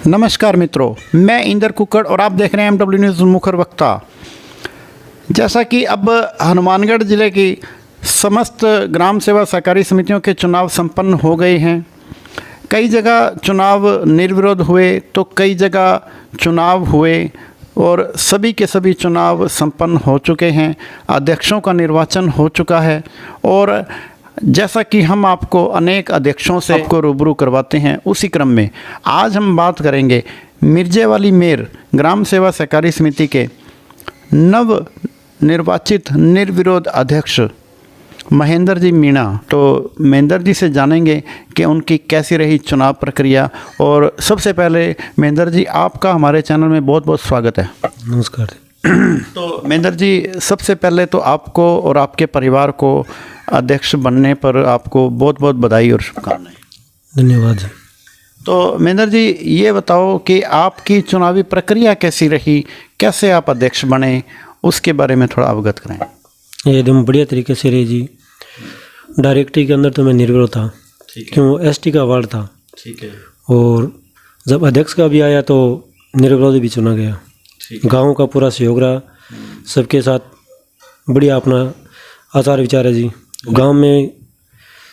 नमस्कार मित्रों, मैं इंदर कुक्कड़ और आप देख रहे हैं MW न्यूज़ मुखर वक्ता। जैसा कि अब हनुमानगढ़ ज़िले की समस्त ग्राम सेवा सहकारी समितियों के चुनाव संपन्न हो गए हैं। कई जगह चुनाव निर्विरोध हुए तो कई जगह चुनाव हुए और सभी के सभी चुनाव संपन्न हो चुके हैं। अध्यक्षों का निर्वाचन हो चुका है और जैसा कि हम आपको अनेक अध्यक्षों से आपको रूबरू करवाते हैं, उसी क्रम में आज हम बात करेंगे मिर्जेवाली मेर ग्राम सेवा सहकारी समिति के नव निर्वाचित निर्विरोध अध्यक्ष महेंद्र जी मीणा। तो महेंद्र जी से जानेंगे कि उनकी कैसी रही चुनाव प्रक्रिया। और सबसे पहले महेंद्र जी, आपका हमारे चैनल में बहुत बहुत स्वागत है। नमस्कार। तो महेंद्र जी, सबसे पहले तो आपको और आपके परिवार को अध्यक्ष बनने पर आपको बहुत बहुत बधाई और शुभकामनाएं। धन्यवाद। तो महेंद्र जी, ये बताओ कि आपकी चुनावी प्रक्रिया कैसी रही, कैसे आप अध्यक्ष बने, उसके बारे में थोड़ा अवगत करें। ये एकदम बढ़िया तरीके से रही जी। डायरेक्टरी के अंदर तो मैं निर्विरोध था, क्यों ST का वार्ड था। ठीक है। और जब अध्यक्ष का भी आया तो निर्विरोध भी चुना गया। गांव का पूरा सहयोग रहा, सबके साथ बढ़िया अपना आचार विचार है जी। गांव में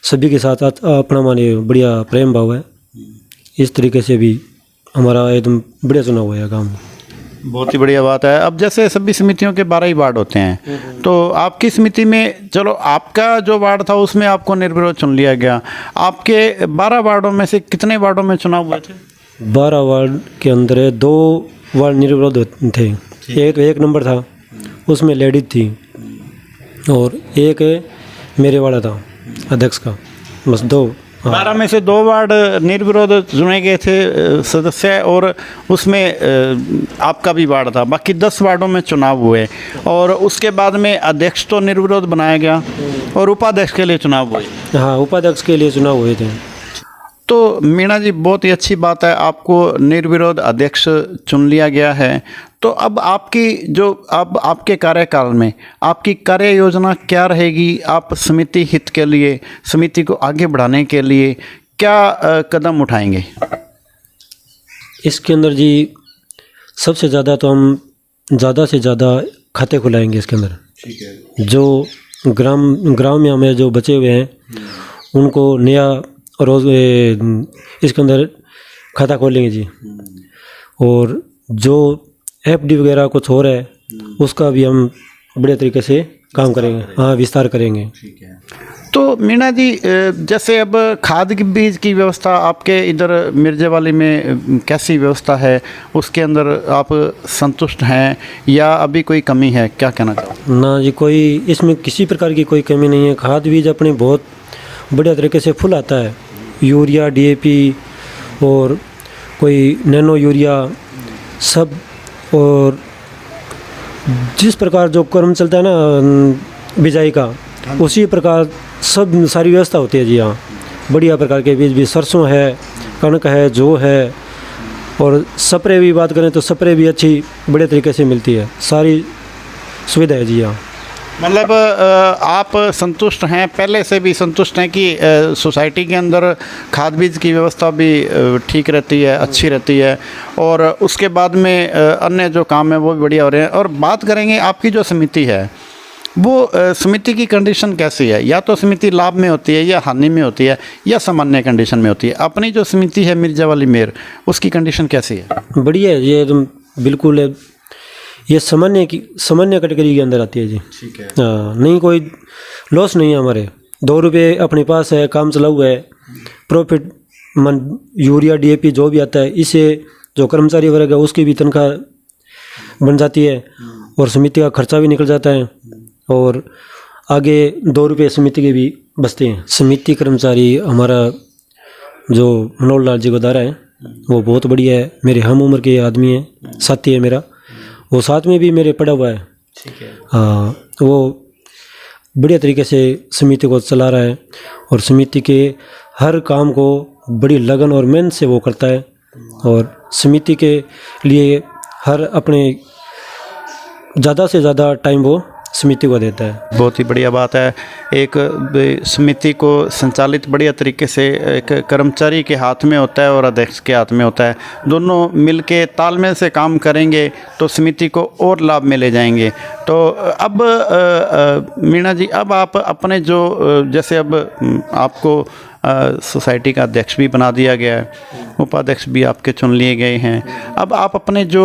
सभी के साथ अपना माने बढ़िया प्रेम भाव है। इस तरीके से भी हमारा एकदम बढ़िया चुनाव हुआ है गांव में। बहुत ही बढ़िया बात है। अब जैसे सभी समितियों के 12 ही वार्ड होते हैं, तो आपकी समिति में, चलो आपका जो वार्ड था उसमें आपको निर्विरोध चुन लिया गया। आपके 12 वार्डों में से कितने वार्डों में चुनाव हुए थे? 12 वार्ड के अंदर 2 वार्ड निर्विरोध थे। एक नंबर था, उसमें लेडीज थी, और एक मेरे वाला था अध्यक्ष का। बस 2। 12 में से 2 वार्ड निर्विरोध चुने गए थे सदस्य, और उसमें आपका भी वार्ड था। बाकी 10 वार्डों में चुनाव हुए और उसके बाद में अध्यक्ष तो निर्विरोध बनाया गया और उपाध्यक्ष के लिए चुनाव हुए। हाँ, उपाध्यक्ष के लिए चुनाव हुए थे। तो मीणा जी, बहुत ही अच्छी बात है, आपको निर्विरोध अध्यक्ष चुन लिया गया है। तो अब आपके कार्यकाल में आपकी कार्य योजना क्या रहेगी? आप समिति हित के लिए, समिति को आगे बढ़ाने के लिए क्या कदम उठाएंगे? इसके अंदर जी सबसे ज़्यादा तो हम ज़्यादा से ज़्यादा खाते खुलाएंगे इसके अंदर। ठीक है। जो ग्राम में हमें जो बचे हुए हैं उनको नया रोज इसके अंदर खाता खोलेंगे जी। और जो FD वगैरह कुछ हो रहा है उसका भी हम बड़े तरीके से काम करेंगे। हाँ, विस्तार करेंगे। ठीक है। तो मीणा जी, जैसे अब खाद की बीज की व्यवस्था आपके इधर मिर्जेवाली में कैसी व्यवस्था है? उसके अंदर आप संतुष्ट हैं या अभी कोई कमी है? क्या कहना चाहते हैं? ना जी, कोई इसमें किसी प्रकार की कोई कमी नहीं है। खाद बीज अपने बहुत बढ़िया तरीके से फुल आता है। यूरिया, DAP और कोई नैनो यूरिया सब, और जिस प्रकार जो क्रम चलता है ना बिजाई का, उसी प्रकार सब सारी व्यवस्था होती है जी। हाँ, बढ़िया प्रकार के बीज भी, सरसों है, कणक है, जौ है, और स्प्रे भी बात करें तो स्प्रे भी अच्छी बड़े तरीके से मिलती है। सारी सुविधा है जी। हाँ, मतलब आप संतुष्ट हैं, पहले से भी संतुष्ट हैं कि सोसाइटी के अंदर खाद बीज की व्यवस्था भी ठीक रहती है, अच्छी रहती है, और उसके बाद में अन्य जो काम है वो भी बढ़िया हो रहे हैं। और बात करेंगे आपकी जो समिति है, वो समिति की कंडीशन कैसी है? या तो समिति लाभ में होती है, या हानि में होती है, या सामान्य कंडीशन में होती है? अपनी जो समिति है मिर्जावाली मेर, उसकी कंडीशन कैसी है? बढ़िया है ये, एकदम बिल्कुल ये सामान्य कैटेगरी के अंदर आती है जी। ठीक है। हाँ, नहीं कोई लॉस नहीं है हमारे। 2 रुपये अपने पास है, काम चला हुआ है। प्रॉफिट यूरिया, DAP जो भी आता है, इससे जो कर्मचारी वर्ग है उसकी भी तनख्वाह बन जाती है और समिति का खर्चा भी निकल जाता है, और आगे 2 रुपये समिति के भी बचते हैं। समिति कर्मचारी हमारा जो मनोहर लाल जी गोदारा है वो बहुत बढ़िया है। मेरे हम उम्र के आदमी है, साथी है मेरा, वो साथ में भी मेरे पड़ा हुआ है। ठीक है। हाँ, वो बढ़िया तरीके से समिति को चला रहा है और समिति के हर काम को बड़ी लगन और मेहनत से वो करता है, और समिति के लिए हर अपने ज़्यादा से ज़्यादा टाइम वो समिति को देता है। बहुत ही बढ़िया बात है। एक समिति को संचालित बढ़िया तरीके से एक कर्मचारी के हाथ में होता है और अध्यक्ष के हाथ में होता है। दोनों मिलके तालमेल से काम करेंगे तो समिति को और लाभ में ले जाएंगे। तो अब मीणा जी, अब आप अपने जो जैसे अब आपको सोसाइटी का अध्यक्ष भी बना दिया गया है, उपाध्यक्ष भी आपके चुन लिए गए हैं। अब आप अपने जो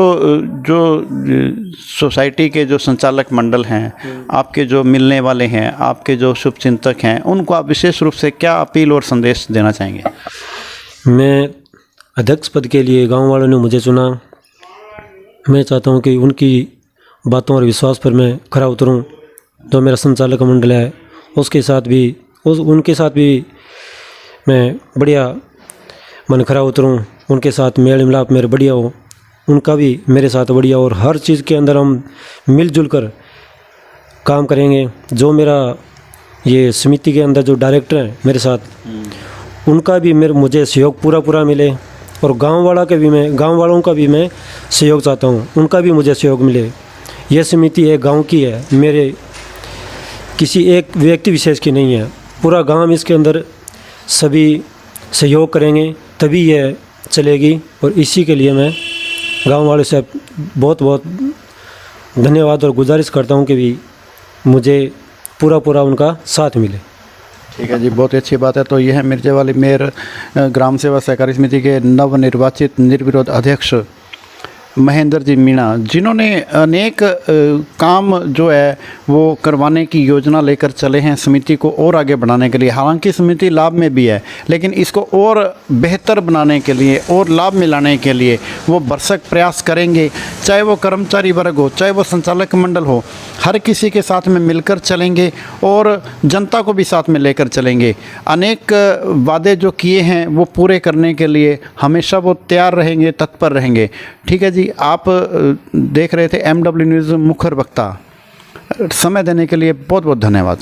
सोसाइटी के जो संचालक मंडल हैं, आपके जो मिलने वाले हैं, आपके जो शुभचिंतक हैं, उनको आप विशेष रूप से क्या अपील और संदेश देना चाहेंगे? मैं अध्यक्ष पद के लिए गांव वालों ने मुझे चुना। मैं चाहता हूं कि उनकी बातों और विश्वास पर मैं खरा उतरूं। जो मेरा संचालक मंडल है उनके साथ भी मैं बढ़िया मन खरा उतरूं, उनके साथ मेल मिलाप मेरे बढ़िया हो, उनका भी मेरे साथ बढ़िया, और हर चीज़ के अंदर हम मिलजुल कर काम करेंगे। जो मेरा ये समिति के अंदर जो डायरेक्टर हैं मेरे साथ, उनका भी मुझे सहयोग पूरा मिले, और गांव वालों का भी मैं सहयोग चाहता हूं, उनका भी मुझे सहयोग मिले। यह समिति एक गांव की है, मेरे किसी एक व्यक्ति विशेष की नहीं है। पूरा गांव इसके अंदर सभी सहयोग करेंगे तभी यह चलेगी, और इसी के लिए मैं गांव वालों से बहुत बहुत धन्यवाद और गुजारिश करता हूं कि भी मुझे पूरा उनका साथ मिले। ठीक है जी, बहुत ही अच्छी बात है। तो यह है मिर्जेवाली मेयर ग्राम सेवा सहकारी समिति के नवनिर्वाचित निर्विरोध अध्यक्ष महेंद्र जी मीणा, जिन्होंने अनेक काम जो है वो करवाने की योजना लेकर चले हैं समिति को और आगे बढ़ाने के लिए। हालांकि समिति लाभ में भी है, लेकिन इसको और बेहतर बनाने के लिए और लाभ में लाने के लिए वो भरसक प्रयास करेंगे। चाहे वो कर्मचारी वर्ग हो, चाहे वो संचालक मंडल हो, हर किसी के साथ में मिलकर चलेंगे और जनता को भी साथ में लेकर चलेंगे। अनेक वादे जो किए हैं वो पूरे करने के लिए हमेशा वो तैयार रहेंगे, तत्पर रहेंगे। ठीक है जी, आप देख रहे थे MW न्यूज़ मुखर वक्ता। समय देने के लिए बहुत बहुत धन्यवाद।